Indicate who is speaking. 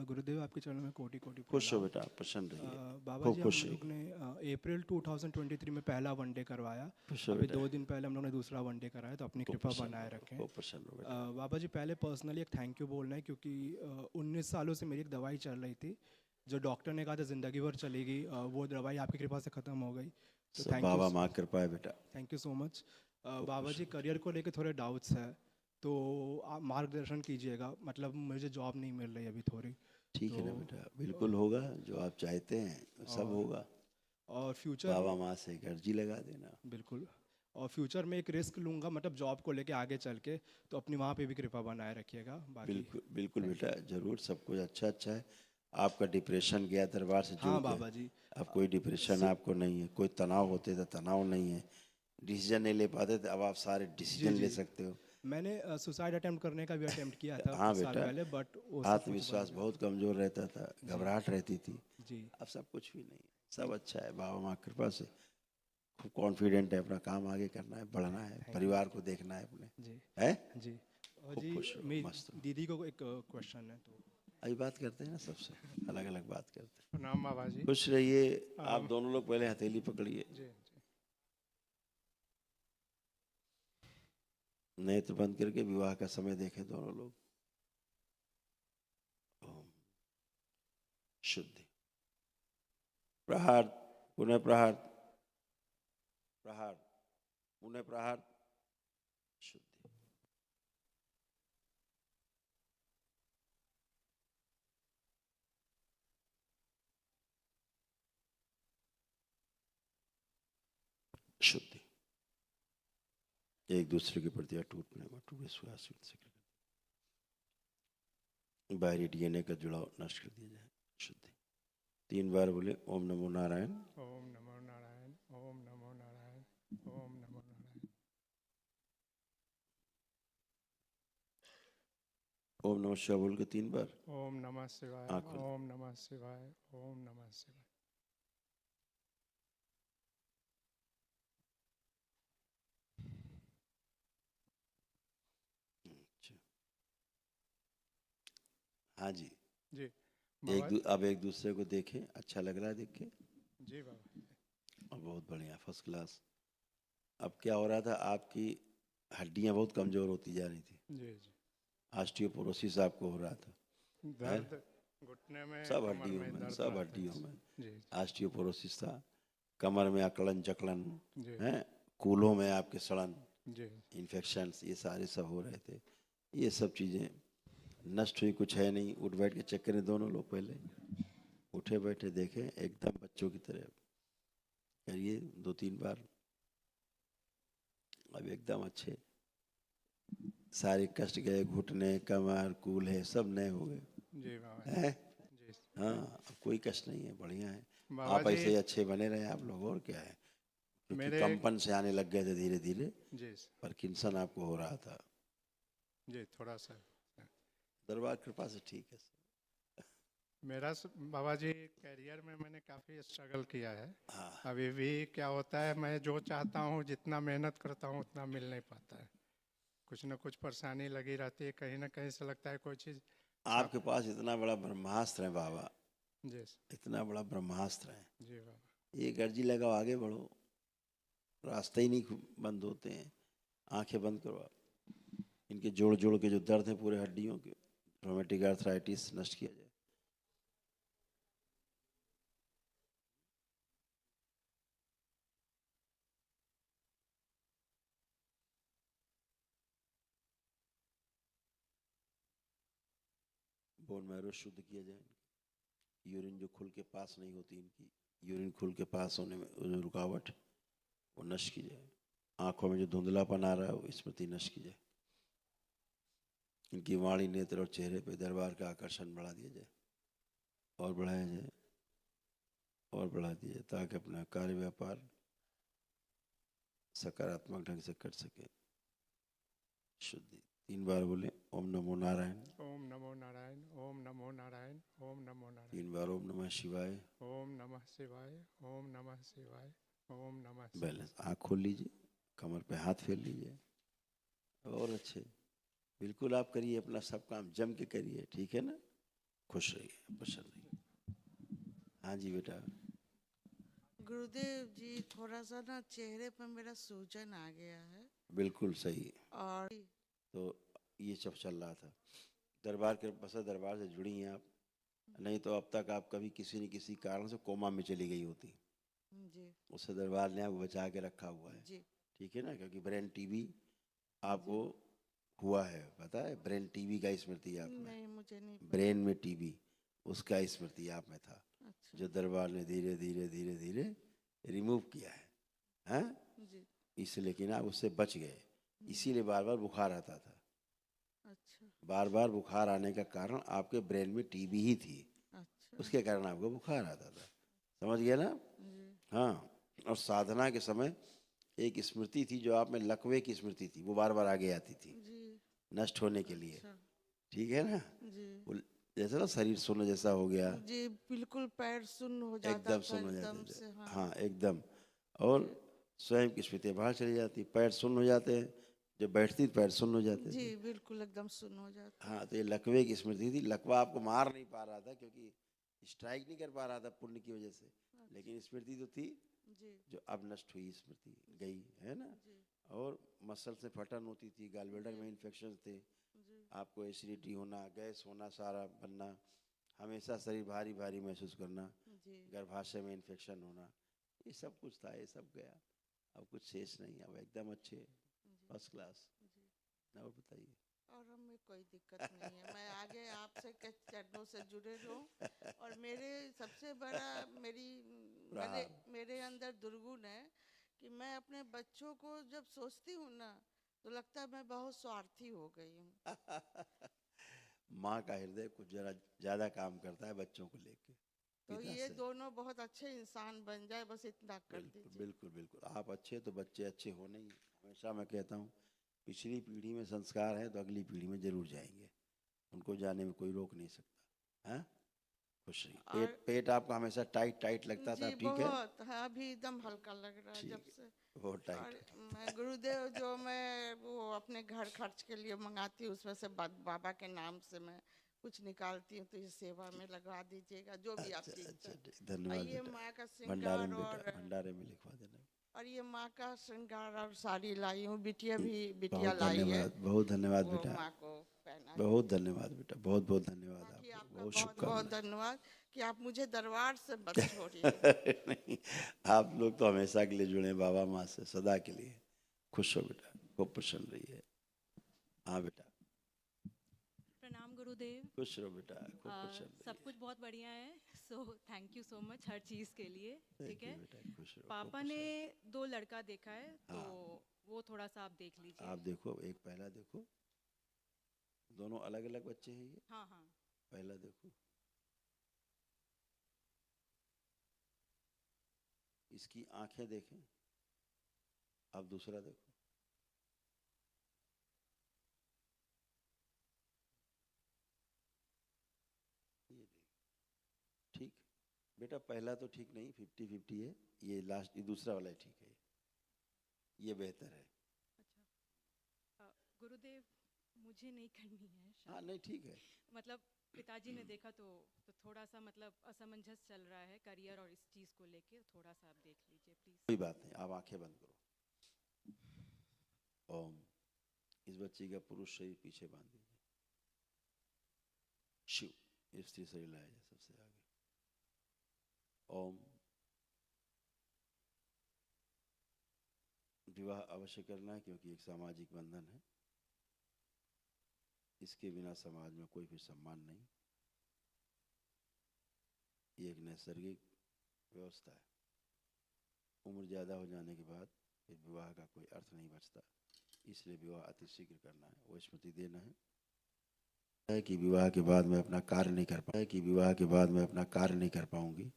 Speaker 1: गुरुदेव आपके चरणों में कोटि कोटि
Speaker 2: खुश हो
Speaker 1: प्रणाम।
Speaker 2: बेटा, प्रसन्न रहिए,
Speaker 1: बाबा
Speaker 2: खूब
Speaker 1: जी हम
Speaker 2: खुश
Speaker 1: लोग
Speaker 2: रहिए।
Speaker 1: ने अप्रैल 2023 में पहला वनडे करवाया।
Speaker 2: खुश हो
Speaker 1: अभी
Speaker 2: बेटा,
Speaker 1: 2 दिन पहले हम लोग ने दूसरा वनडे कराया, तो अपनी
Speaker 2: खूब
Speaker 1: कृपा
Speaker 2: प्रसन्न
Speaker 1: बनाए
Speaker 2: हो,
Speaker 1: रखें।
Speaker 2: खूब प्रसन्न हो बेटा।
Speaker 1: बाबा जी पहले पर्सनली एक थैंक यू बोलना है, क्योंकि 19 सालों से मेरी एक दवाई चल रही थी, जो डॉक्टर ने कहा था ज़िंदगी भर चलेगी, वो दवाई आपकी कृपा से ख़त्म हो गई। तो
Speaker 2: सब बाबा माँ कृपा है बेटा,
Speaker 1: थैंक यू सो मच।
Speaker 2: खूब
Speaker 1: बाबा
Speaker 2: खुश
Speaker 1: जी
Speaker 2: हो।
Speaker 1: करियर को लेकर थोड़े डाउट्स है, तो आप मार्गदर्शन कीजिएगा। मतलब मुझे जॉब नहीं मिल रही अभी थोड़ी,
Speaker 2: ठीक
Speaker 1: तो
Speaker 2: है ना बेटा, बिल्कुल होगा, जो आप चाहते हैं सब
Speaker 1: और
Speaker 2: होगा।
Speaker 1: और फ्यूचर
Speaker 2: बाबा
Speaker 1: में
Speaker 2: माँ से एक अर्जी लगा देना।
Speaker 1: बिल्कुल। और फ्यूचर में एक रिस्क लूँगा, मतलब जॉब को लेके आगे चल के, तो अपनी वहाँ पे भी कृपा बनाए रखिएगा। बाकी
Speaker 2: बिल्कुल बिल्कुल
Speaker 1: थैंक
Speaker 2: बेटा, जरूर सब कुछ अच्छा अच्छा है। आपका डिप्रेशन गया दरबार से जुड़
Speaker 1: हाँ
Speaker 2: के,
Speaker 1: बाबा जी।
Speaker 2: अब कोई डिप्रेशन
Speaker 1: सु-
Speaker 2: आपको नहीं है, कोई तनाव होते तो तनाव नहीं है, डिसीजन नहीं ले पाते थे, अब आप सारे
Speaker 1: जी
Speaker 2: डिसीजन
Speaker 1: जी।
Speaker 2: ले सकते हो।
Speaker 1: मैंने सुसाइड अटेम्प्ट करने का भी अटेम्प्ट किया था
Speaker 2: हाँ
Speaker 1: कुछ साल
Speaker 2: बेटा,
Speaker 1: पहले, बट वो सब कुछ बन
Speaker 2: आत्मविश्वास
Speaker 1: गया।
Speaker 2: बहुत कमजोर रहता था,
Speaker 1: जी
Speaker 2: घबराहट रहती थी,
Speaker 1: जी
Speaker 2: अब सब कुछ भी नहीं है, सब अच्छा है बाबा माँ कृपा से। खूब कॉन्फिडेंट है, अपना काम आगे करना है, बढ़ना है,
Speaker 1: थैंक यू
Speaker 2: परिवार को देखना है अपने,
Speaker 1: जी
Speaker 2: है।
Speaker 1: जी। और
Speaker 2: खूब
Speaker 1: जी
Speaker 2: खुश रहो,
Speaker 1: मेरी
Speaker 2: मस्त रहो।
Speaker 1: दीदी को एक क्वेश्चन है, तो
Speaker 2: अभी बात करते हैं ना, सबसे अलग अलग बात करते हैं।
Speaker 3: प्रणाम बाबा जी।
Speaker 2: खुश रहिए। आप
Speaker 3: अम,
Speaker 2: दोनों लोग पहले हथेली पकड़िए,
Speaker 3: जी जी।
Speaker 2: नेत्र बंद करके विवाह का समय देखें दोनों लोग। ओम शुद्धि, प्रहार, पुनः प्रहार, प्रहार, पुनः प्रहार, शुद्धि। शुद्धि, एक दूसरे के प्रति अटूट प्रेम, अटूट विश्वास, बाहरी डीएनए का जुड़ाव नष्ट कर दिया जाए। शुद्धि। 3 बार बोले ओम नमो नारायण।
Speaker 3: ओम नमो नारायण, ओम नमो नारायण, ओम नमो नारायण।
Speaker 2: ओम नमः शिवाय बोल के 3 बार
Speaker 3: ओम नमः शिवाय,
Speaker 2: आँख खोले।
Speaker 3: ओम नमः शिवाय, ओम नमः शिवाय।
Speaker 2: अच्छा। हाँ जी,
Speaker 3: जी बाबा।
Speaker 2: अब एक दूसरे को देखें, अच्छा लग रहा है देख के।
Speaker 3: जी बाबा।
Speaker 2: और बहुत बढ़िया, फर्स्ट क्लास। अब क्या हो रहा था, आपकी हड्डियां बहुत कमजोर होती जा रही थी,
Speaker 3: जी जी।
Speaker 2: ऑस्टियोपोरोसिस आपको हो रहा था, है।
Speaker 3: दर्द घुटने में,
Speaker 2: सब
Speaker 3: कमर
Speaker 2: हड्डियों
Speaker 3: में
Speaker 2: में,
Speaker 3: दर्द
Speaker 2: सब
Speaker 3: रहता है।
Speaker 2: हड्डियों में
Speaker 3: जी
Speaker 2: ऑस्टियोपोरोसिस था। कमर में अकड़न जकड़न,
Speaker 3: जी
Speaker 2: है, कूल्हों में आपके सड़न,
Speaker 3: जी
Speaker 2: इन्फेक्शंस, ये सारे सब हो रहे थे। ये सब चीज़ें नष्ट हुई, कुछ है नहीं। उठ बैठ के चेक करें दोनों लोग, पहले उठे बैठे देखें, एकदम बच्चों की तरह करिए 2-3 बार। अब एकदम अच्छे, सारे कष्ट गए, घुटने कमर कूल है सब नए हो गए,
Speaker 3: जी बाबा जी।
Speaker 2: हैं।
Speaker 3: जी
Speaker 2: हाँ, अब कोई कष्ट नहीं है, बढ़िया है।
Speaker 3: बाबा
Speaker 2: आप
Speaker 3: जी।
Speaker 2: ऐसे ही अच्छे बने रहे आप लोग, और क्या है। क्योंकि
Speaker 3: मेरे
Speaker 2: कंपन से आने लग गए थे धीरे धीरे,
Speaker 3: जी
Speaker 2: पार्किंसन आपको हो रहा था।
Speaker 3: जी थोड़ा सा।
Speaker 2: दरबार कृपा से ठीक है।
Speaker 3: मेरा बाबा जी करियर में मैंने काफ़ी स्ट्रगल किया है।
Speaker 2: हाँ,
Speaker 3: अभी भी क्या होता है, मैं जो चाहता हूँ, जितना मेहनत करता हूँ, उतना मिल नहीं पाता है। कुछ ना कुछ परेशानी लगी रहती है, कहीं ना कहीं से लगता है कोई चीज़
Speaker 2: आपके
Speaker 3: छाप।
Speaker 2: पास इतना बड़ा ब्रह्मास्त्र है बाबा,
Speaker 3: जी
Speaker 2: इतना बड़ा ब्रह्मास्त्र है।
Speaker 3: जी बाबा।
Speaker 2: एक अर्जी लगाओ, आगे बढ़ो, रास्ते ही नहीं बंद होते हैं। आंखें बंद करो आप, इनके जोड़ जोड़ के जो दर्द है पूरे हड्डियों के, रोमेटिक आर्थराइटिस नष्ट किया जाए। बोन मैरो शुद्ध किया जाए। यूरिन जो खुल के पास नहीं होती इनकी, यूरिन खुल के पास होने में जो रुकावट, वो नष्ट की जाए। आंखों में जो धुंधलापन आ रहा है, वो स्मृति नष्ट की जाए। इनकी वाणी, नेत्र और चेहरे पे दरबार का आकर्षण बढ़ा दिया जाए, और बढ़ाया जाए, और बढ़ा दिया जाए, ताकि अपना कार्य व्यापार सकारात्मक ढंग से कर सके। शुद्धि। 3 बार बोले ओम नमो नारायण।
Speaker 3: ओम नमो नारायण, ओम नमो नारायण, ओम नमो नारायण।
Speaker 2: 3 बार ओम नमः शिवाय।
Speaker 3: ओम नमः शिवाय, ओम नमः शिवाय, ओम नमः शिवाय।
Speaker 2: बैलेंस, आँख खोल लीजिए, कमर पे हाथ फेर लीजिए, और अच्छे। बिल्कुल आप करिए अपना सब काम जम के करिए, ठीक है ना। खुश रहिए, प्रसन्न रहिए। हाँ जी बेटा।
Speaker 4: गुरुदेव जी, थोड़ा सा ना चेहरे पर मेरा सूजन आ गया है
Speaker 2: बिल्कुल सही।
Speaker 4: और
Speaker 2: तो ये सब चल रहा था। दरबार के बस दरबार से जुड़ी हैं आप, नहीं तो अब तक आप कभी किसी न किसी कारण से कोमा में चली गई होती।
Speaker 4: जी
Speaker 2: उससे दरबार ने आपको बचा के रखा हुआ है।
Speaker 4: जी
Speaker 2: ठीक है ना, क्योंकि ब्रेन टीबी आपको हुआ है, पता है? ब्रेन टीबी का स्मृति आप में,
Speaker 4: नहीं, मुझे नहीं पता।
Speaker 2: ब्रेन में टीबी, उसका स्मृति आप में था,
Speaker 4: अच्छा
Speaker 2: जो दरबार ने धीरे धीरे धीरे धीरे रिमूव किया है। हैं?
Speaker 4: जी।
Speaker 2: इसलिए लेकिन आप उससे बच गए, इसीलिए बार बार बुखार आता था।
Speaker 4: अच्छा
Speaker 2: बार बार बुखार आने का कारण आपके ब्रेन में टीबी ही थी,
Speaker 4: अच्छा
Speaker 2: उसके कारण आपको बुखार आता था। समझ गए ना?
Speaker 4: जी
Speaker 2: हाँ। और साधना के समय एक स्मृति थी जो आप में लकवे की स्मृति थी, वो बार बार आगे आती थी
Speaker 4: जी।
Speaker 2: नष्ट होने के लिए।
Speaker 4: अच्छा
Speaker 2: ठीक है ना?
Speaker 4: जी
Speaker 2: वो जैसे ना शरीर सुन्न जैसा हो गया,
Speaker 4: जी, बिल्कुल पैर सुन्न हो जाता
Speaker 2: एकदम
Speaker 4: था
Speaker 2: सुन्न हो
Speaker 4: एकदम
Speaker 2: जाते
Speaker 4: से।
Speaker 2: थे।
Speaker 4: हाँ
Speaker 2: हाँ एकदम। और स्वयं की स्मृति बाहर चली जाती, पैर सुन्न हो जाते हैं, जब बैठती तो पैर सुन्न हो जाते
Speaker 4: जी,
Speaker 2: थे।
Speaker 4: बिल्कुल एकदम सुन्न हो जाता।
Speaker 2: हाँ, तो ये लकवे की स्मृति थी। लकवा आपको मार नहीं पा रहा था क्योंकि स्ट्राइक नहीं कर पा रहा था पुण्य की वजह से, लेकिन स्मृति तो थी
Speaker 4: जी
Speaker 2: जो अब नष्ट हुई, स्मृति गई है ना।
Speaker 4: जी
Speaker 2: और मसल से फटन होती थी, गॉलब्लैडर में इन्फेक्शन थे,
Speaker 4: जी
Speaker 2: आपको एसिडिटी होना, गैस होना, सारा बनना, हमेशा शरीर भारी भारी महसूस करना,
Speaker 4: जी
Speaker 2: गर्भाशय में इन्फेक्शन होना, ये सब कुछ था, ये सब गया। अब कुछ शेष नहीं, अब एकदम अच्छे, फर्स्ट क्लास। और बताइए।
Speaker 4: और हमें कोई दिक्कत नहीं है। मैं आगे आपसे के चरणों से जुड़े रहूं। और मेरे सबसे बड़ा मेरे मेरे अंदर दुर्गुण है कि मैं अपने बच्चों को जब सोचती हूँ ना, तो लगता है मैं बहुत स्वार्थी हो गई हूँ।
Speaker 2: माँ का हृदय कुछ जरा ज्यादा काम करता है बच्चों को लेके
Speaker 4: तो
Speaker 2: पिता
Speaker 4: ये
Speaker 2: से।
Speaker 4: दोनों बहुत अच्छे इंसान बन जाए, बस इतना कर
Speaker 2: बिल्कुल
Speaker 4: दीजिए।
Speaker 2: बिल्कुल बिल्कुल, आप अच्छे तो बच्चे अच्छे होने ही। हमेशा मैं कहता हूँ, पिछली पीढ़ी में संस्कार है तो अगली पीढ़ी में जरूर जाएंगे, उनको जाने में कोई रोक नहीं सकता। हैं? खुश रहिए।
Speaker 4: और
Speaker 2: पेट आपका हमेशा टाइट टाइट लगता था,
Speaker 4: जी
Speaker 2: ठीक है?
Speaker 4: बहुत, हाँ, अभी एकदम हल्का लग रहा है जब
Speaker 2: ठीक
Speaker 4: से।
Speaker 2: है, बहुत टाइट
Speaker 4: और
Speaker 2: है।
Speaker 4: मैं गुरुदेव जो मैं वो अपने घर खर्च के लिए मंगाती हूँ, उसमें से बाबा के नाम से मैं कुछ निकालती हूँ, तो ये सेवा में लगा दीजिएगा, जो भी
Speaker 2: अच्छा
Speaker 4: आपकी इच्छा।
Speaker 2: अच्छा ठीक,
Speaker 4: और
Speaker 2: धन्यवाद
Speaker 4: ये
Speaker 2: बेटा।
Speaker 4: माँ का
Speaker 2: भंडारे
Speaker 4: श्रृंगार
Speaker 2: में बेटा, भंडारे में लिखवा देना।
Speaker 4: और ये माँ का श्रृंगार और साड़ी लाई हूँ, बिटिया
Speaker 2: बहुत
Speaker 4: लाई है,
Speaker 2: धन्यवाद, बहुत धन्यवाद
Speaker 4: वो
Speaker 2: बेटा,
Speaker 4: माँ को पहना
Speaker 2: बहुत धन्यवाद बेटा, बहुत बहुत धन्यवाद
Speaker 4: बाकी
Speaker 2: आपको,
Speaker 4: आपका
Speaker 2: बहुत
Speaker 4: बहुत बहुत
Speaker 2: शुभकामनाएं।
Speaker 4: धन्यवाद कि आप मुझे दरबार से मत छोड़िए।
Speaker 2: नहीं, आप लोग तो हमेशा के लिए जुड़े हैं बाबा माँ से, सदा के लिए। खुश हो बेटा, खूब प्रसन्न रहिए। हाँ बेटा,
Speaker 5: प्रणाम गुरुदेव।
Speaker 2: खुश रहो बेटा, खूब प्रसन्न
Speaker 5: सब कुछ बहुत बढ़िया है, so thank you so much हर चीज़ के लिए। ठीक
Speaker 2: रहिए।
Speaker 5: है।
Speaker 2: बेटा खुश रहो, खूब
Speaker 5: पापा ने
Speaker 2: प्रसन्न।
Speaker 5: 2 लड़का देखा है, तो
Speaker 2: हाँ।
Speaker 5: वो थोड़ा सा आप देख लीजिए।
Speaker 2: आप देखो, एक पहला देखो, दोनों अलग अलग बच्चे हैं ये।
Speaker 5: हाँ हाँ।
Speaker 2: पहला देखो, इसकी आंखें देखें। अब दूसरा देखो, ये देखो। ठीक बेटा, पहला तो ठीक नहीं, 50-50 है। ये लास्ट, ये दूसरा वाला ठीक है, ये बेहतर है।
Speaker 5: अच्छा गुरुदेव, मुझे नहीं करनी है
Speaker 2: हाँ
Speaker 5: शादी।
Speaker 2: नहीं ठीक है।
Speaker 5: मतलब पिताजी ने देखा तो थोड़ा सा मतलब असमंजस चल रहा है करियर और इस चीज़ को लेके, थोड़ा सा आप देख लीजिए प्लीज़।
Speaker 2: कोई बात नहीं, आप आंखें बंद करो। ओम। इस बच्ची का पुरुष शरीर पीछे बांध दीजिए। शिव, स्त्री शरीर लाया जाए सबसे आगे। ओम। विवाह अवश्य करना है क्योंकि एक सामाजिक बंधन है, इसके बिना समाज में कोई भी सम्मान नहीं। ये एक नैसर्गिक व्यवस्था है। उम्र ज़्यादा हो जाने के बाद फिर विवाह का कोई अर्थ नहीं बचता, इसलिए विवाह अति शीघ्र करना है, वो स्मृति देना है कि विवाह के बाद मैं अपना कार्य नहीं कर पाऊंगी,